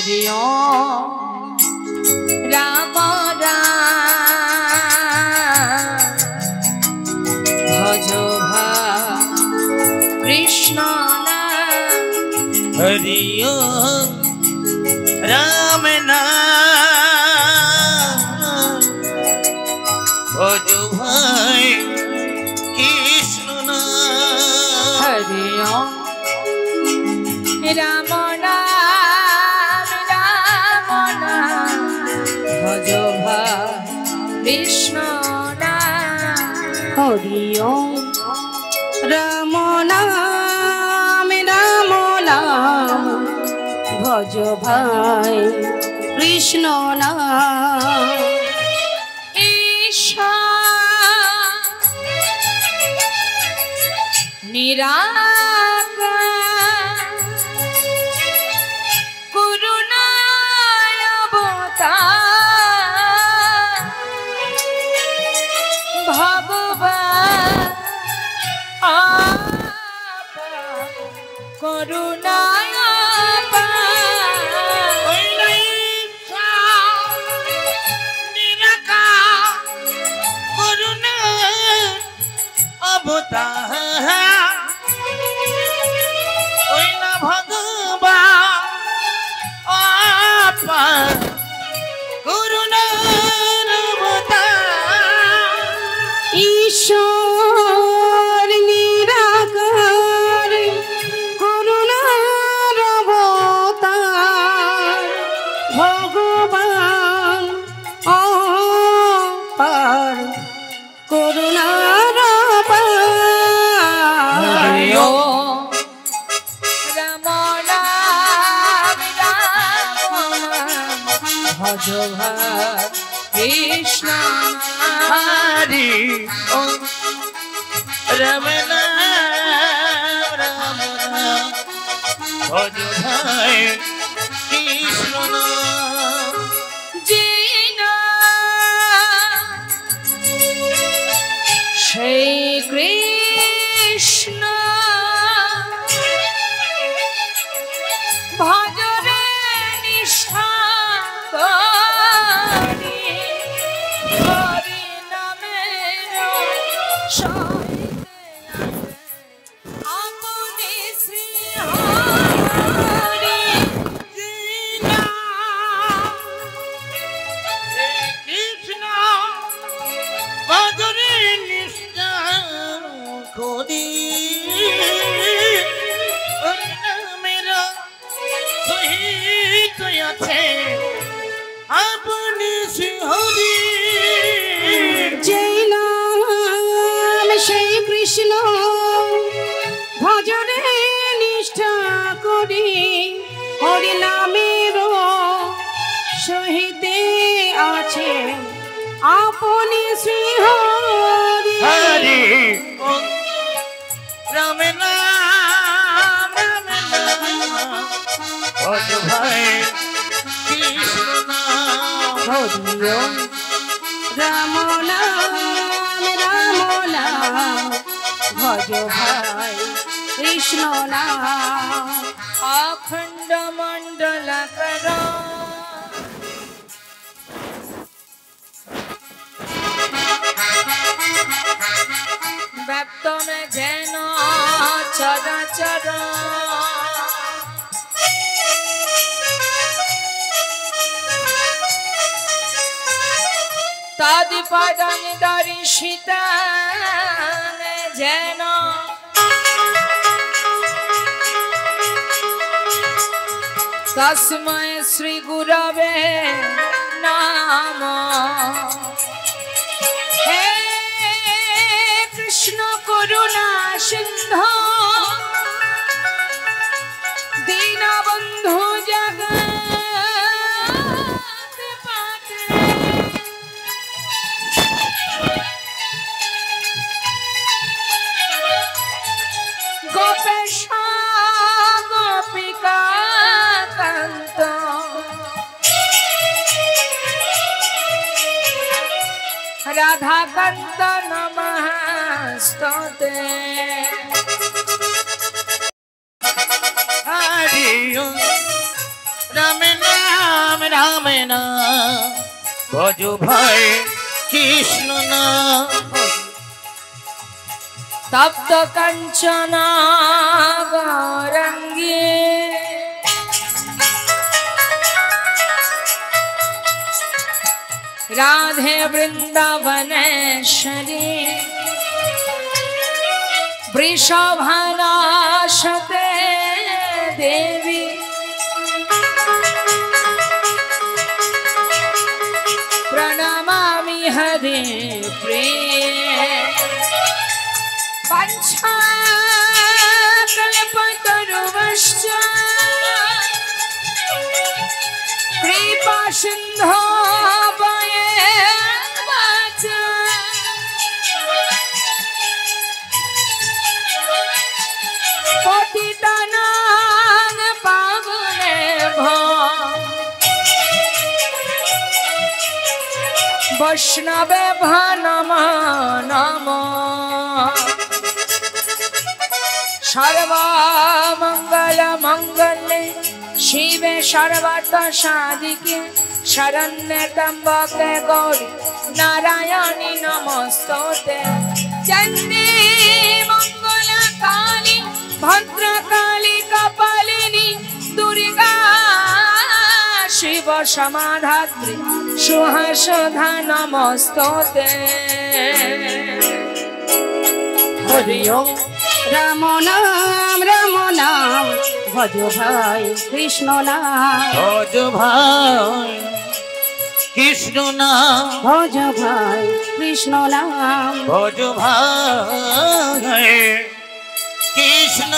हरि ओम राम राम भज कृष्ण नाम हरि ओम राम नाम भज भाई कृष्ण नाम हरि ओम राम भज कृष्ण हरि ओम राम नाम भज भाई कृष्ण नाम ईशा निराकार करुणाय अवतार भगवान करुणाय ईश्वर निराकार करुणार अवतार भगवान अपार करुणार हरि ओम राम नाम भज कृष्ण हरि ओम राम नाम भज भाई कृष्ण नाम जीना श्री कृष्ण भजरे निष्ठा करी हरि नामेर अपने श्री हरि कृष्ण भजरे निष्ठा करी मेरा सहित আছে আপনি শ্রী হরি जय नाम श्री कृष्ण भजरे निष्ठा करी हरि नामेर सहिते आछे अपनी श्री हरि हरि ओम राम नाम भज भाई कृष्ण नाम हरि ओम राम नाम भज भाई कृष्ण नाम अखंड मंडलाकार व्याप्त में जैन चराचर तदिपदं दर्शिता जैन तस्मै श्री गुरवे नमः हे कृष्ण करुणा सिंधु दीनबंधु जगत्पते गोपेश गोपिका कांत राधा कांत नमस्तुते हरि ओम राम नाम ভজ ভাই কৃষ্ণ নাম তপ্ত কাঞ্চন গৌরাঙ্গী রাধে বৃন্দাবনেশ্বরী বৃষভানাশতে দেবী প্রণমামি হরে প্রিয়ে পঞ্চাকল্পতরুশ্চ কৃপা সিন্ধো পতিতানাং পাবনেভ্যো বৈষ্ণবেভ্যো নমো নমো সর্বমঙ্গল মঙ্গলে শিবে সর্বার্থ সাধিকে শরণ্যে ত্র্যম্বকে গৌরী নারায়ণী নমস্তুতে চণ্ডী মঙ্গল কালী ভদ্রকালী কপালিনী দুর্গা শিব সমাধাত্রী সুহসধা নমস্তুতে হরি ওম রাম নাম ভজ ভাই কৃষ্ণ নাম ভজ ভাই কৃষ্ণ নাম ভজ ভাই কৃষ্ণ নাম ভজ ভাই কৃষ্ণ